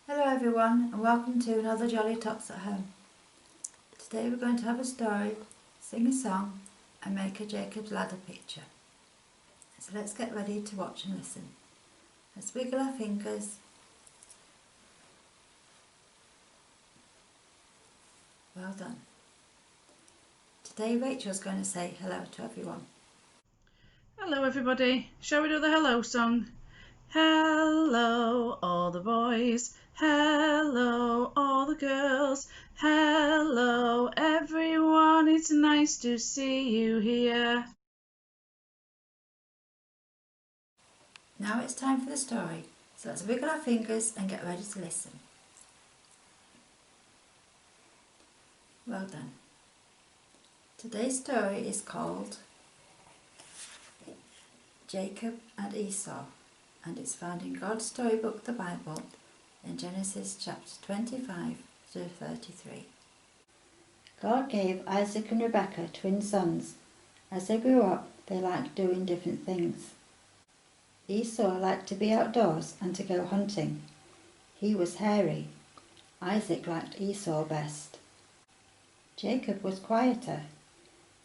Hello everyone and welcome to another Jolly Tots at Home. Today we're going to have a story, sing a song and make a Jacob's Ladder picture. So let's get ready to watch and listen. Let's wiggle our fingers. Well done. Today Rachel's going to say hello to everyone. Hello everybody, shall we do the hello song? Hello all the boys, hello all the girls, hello everyone, it's nice to see you here. Now it's time for the story, so let's wiggle our fingers and get ready to listen. Well done. Today's story is called Jacob and Esau, and it's found in God's storybook, the Bible, in Genesis chapter 25 to 33. God gave Isaac and Rebekah twin sons. As they grew up, they liked doing different things. Esau liked to be outdoors and to go hunting. He was hairy. Isaac liked Esau best. Jacob was quieter.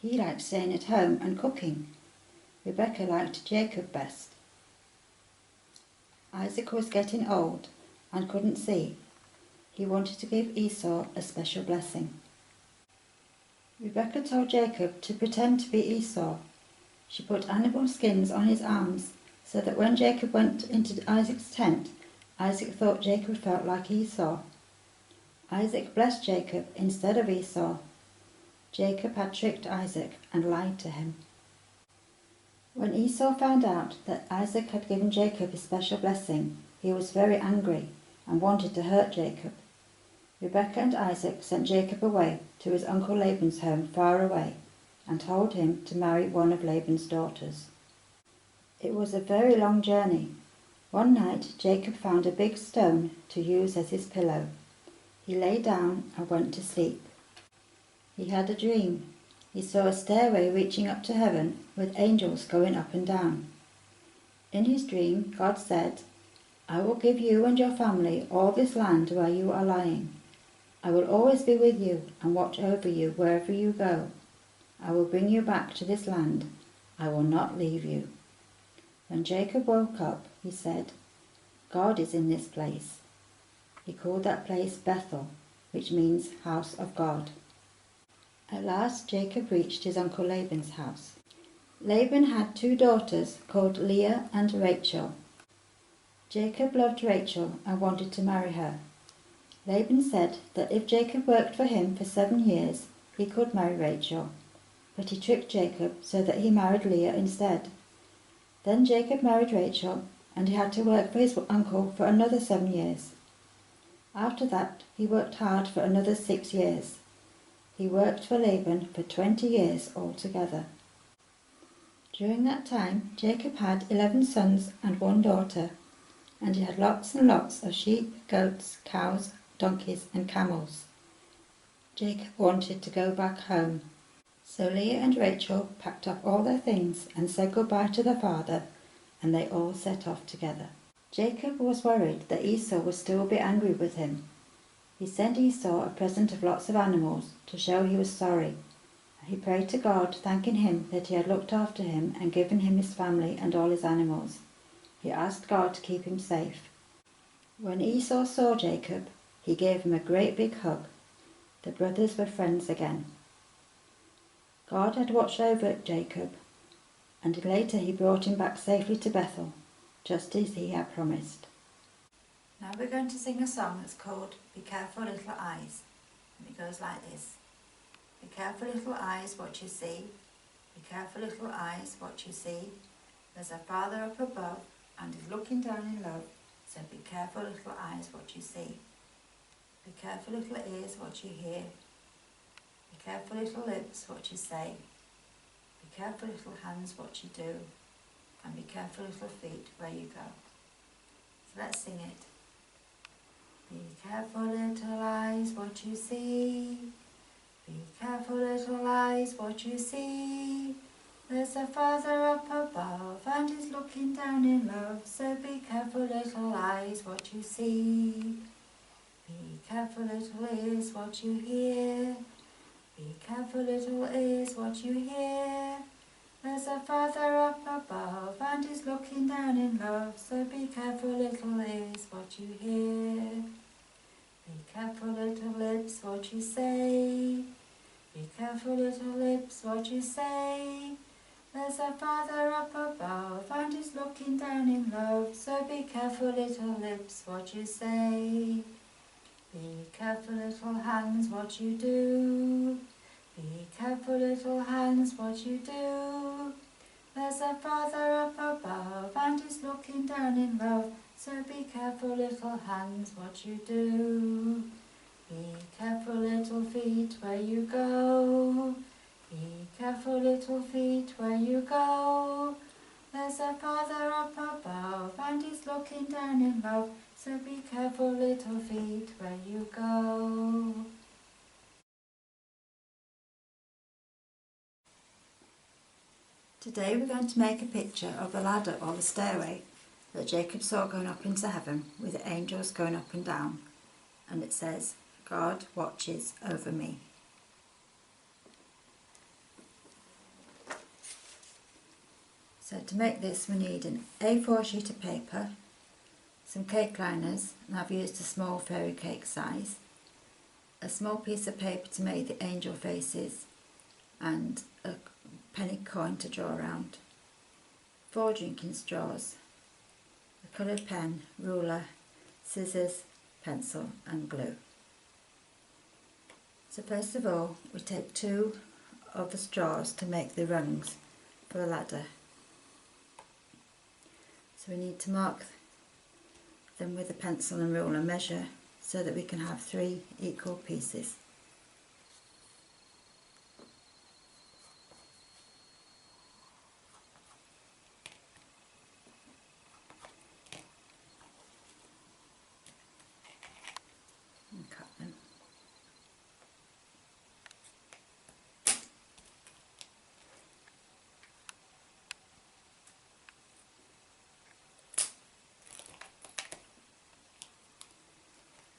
He liked staying at home and cooking. Rebekah liked Jacob best. Isaac was getting old and couldn't see. He wanted to give Esau a special blessing. Rebekah told Jacob to pretend to be Esau. She put animal skins on his arms so that when Jacob went into Isaac's tent, Isaac thought Jacob felt like Esau. Isaac blessed Jacob instead of Esau. Jacob had tricked Isaac and lied to him. When Esau found out that Isaac had given Jacob a special blessing, he was very angry and wanted to hurt Jacob. Rebekah and Isaac sent Jacob away to his uncle Laban's home far away and told him to marry one of Laban's daughters. It was a very long journey. One night Jacob found a big stone to use as his pillow. He lay down and went to sleep. He had a dream. He saw a stairway reaching up to heaven with angels going up and down. In his dream, God said, "I will give you and your family all this land where you are lying. I will always be with you and watch over you wherever you go. I will bring you back to this land. I will not leave you." When Jacob woke up, he said, "God is in this place." He called that place Bethel, which means house of God. At last Jacob reached his uncle Laban's house. Laban had two daughters called Leah and Rachel. Jacob loved Rachel and wanted to marry her. Laban said that if Jacob worked for him for 7 years, he could marry Rachel, but he tricked Jacob so that he married Leah instead. Then Jacob married Rachel, and he had to work for his uncle for another 7 years. After that, he worked hard for another 6 years. He worked for Laban for 20 years altogether. During that time, Jacob had 11 sons and 1 daughter, and he had lots and lots of sheep, goats, cows, donkeys and camels. Jacob wanted to go back home. So Leah and Rachel packed up all their things and said goodbye to their father, and they all set off together. Jacob was worried that Esau would still be angry with him. He sent Esau a present of lots of animals to show he was sorry. He prayed to God, thanking him that he had looked after him and given him his family and all his animals. He asked God to keep him safe. When Esau saw Jacob, he gave him a great big hug. The brothers were friends again. God had watched over Jacob, and later he brought him back safely to Bethel, just as he had promised. Now we're going to sing a song that's called Be Careful Little Eyes, and it goes like this. Be careful little eyes what you see, be careful little eyes what you see. There's a Father up above and he's looking down in love, so be careful little eyes what you see. Be careful little ears what you hear, be careful little lips what you say, be careful little hands what you do, and be careful little feet where you go. So let's sing it. Be careful little eyes what you see, be careful little eyes what you see. There's a Father up above and he's looking down in love, so be careful little eyes what you see. Be careful, little ears, what you hear. Be careful, little ears, what you hear. There's a Father up above, and He's looking down in love. So be careful, little ears, what you hear. Be careful, little lips, what you say. Be careful, little lips, what you say. There's a Father up above, and He's looking down in love. So be careful, little lips, what you say. Be careful, little hands, what you do. Be careful, little hands, what you do. There's a Father up above, and He's looking down in love. So be careful, little hands, what you do. Be careful, little feet, where you go. Be careful, little feet, where you go. There's a Father up above, and He's looking down in love. So be careful, little feet, where you go. Today we're going to make a picture of the ladder or the stairway that Jacob saw going up into heaven with the angels going up and down. And it says, God watches over me. So to make this we need an A4 sheet of paper, some cake liners, and I've used a small fairy cake size, a small piece of paper to make the angel faces, and a penny coin to draw around, 4 drinking straws, a coloured pen, ruler, scissors, pencil and glue. So first of all we take 2 of the straws to make the rungs for the ladder. So we need to mark them with a pencil and ruler, measure so that we can have 3 equal pieces. And cut them.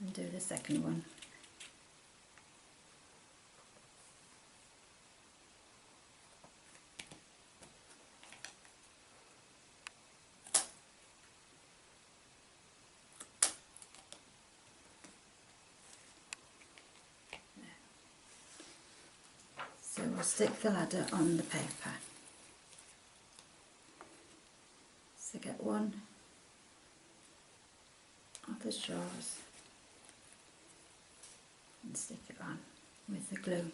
And do the second one. So we'll stick the ladder on the paper. So get 1 of the straws and stick it on with the glue.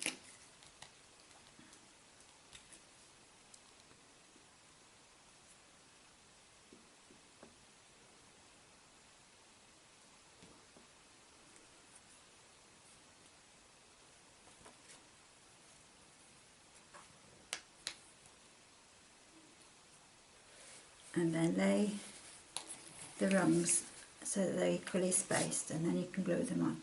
And then lay the rungs so that they're equally spaced, and then you can glue them on.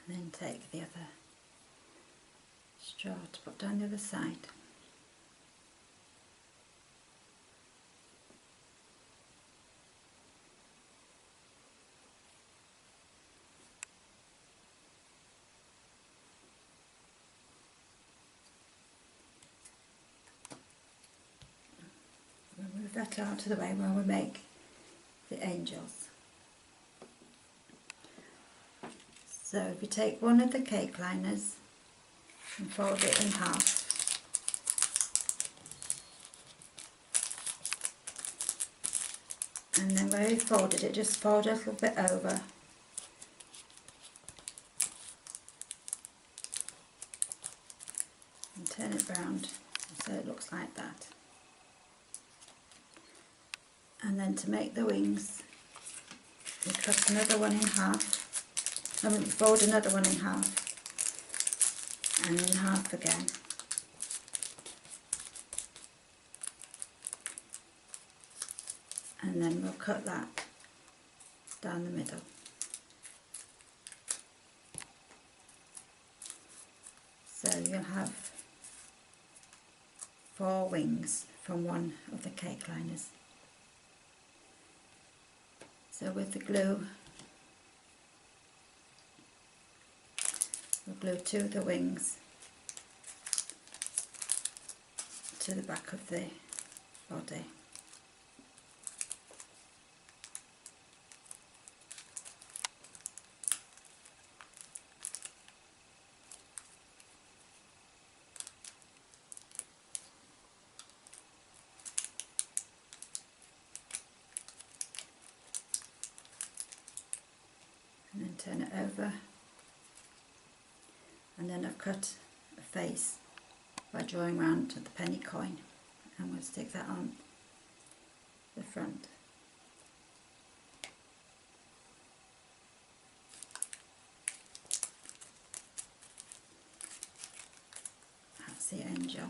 And then take the other straw to put down the other side. We'll move that out of the way while we make the angels. So if you take one of the cake liners and fold it in half, and then where you folded it, just fold a little bit over and turn it round so it looks like that. And then to make the wings, you cut another one in half, fold another one in half, and in half again. And then we'll cut that down the middle. So you'll have 4 wings from one of the cake liners. So with the glue, we'll glue 2 of the wings to the back of the body. And then turn it over, and then I've cut a face by drawing round the penny coin, and we'll stick that on the front. That's the angel.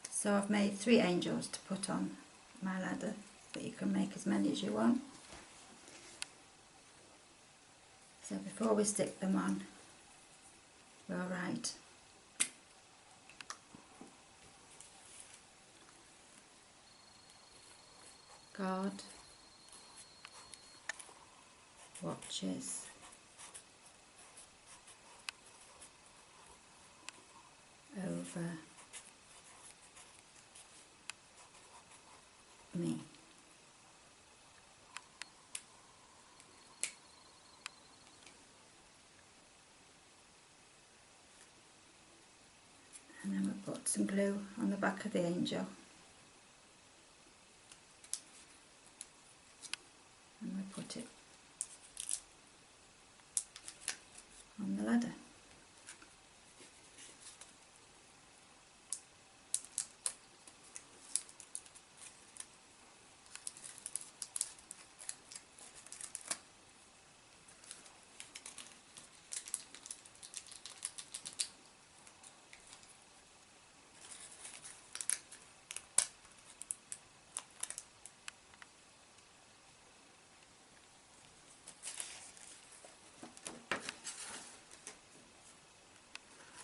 So I've made 3 angels to put on my ladder, but you can make as many as you want. So before we stick them on, we'll write God watches over me. And then we'll put some glue on the back of the angel, and we'll put it on the ladder.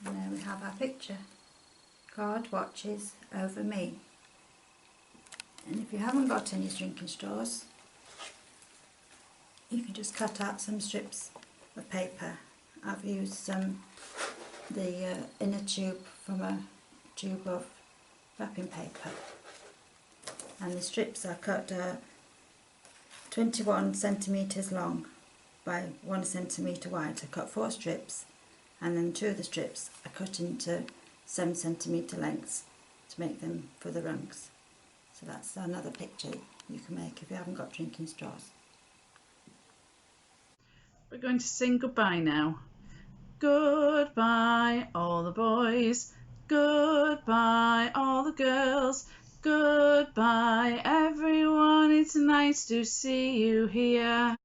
And there we have our picture. God watches over me. And if you haven't got any drinking straws, you can just cut out some strips of paper. I've used the inner tube from a tube of wrapping paper, and the strips are cut 21 centimetres long by 1 centimetre wide. So I cut 4 strips, and then 2 of the strips are cut into 7 centimetre lengths to make them for the rungs. So that's another picture you can make if you haven't got drinking straws. We're going to sing goodbye now. Goodbye all the boys, goodbye all the girls, goodbye everyone, it's nice to see you here.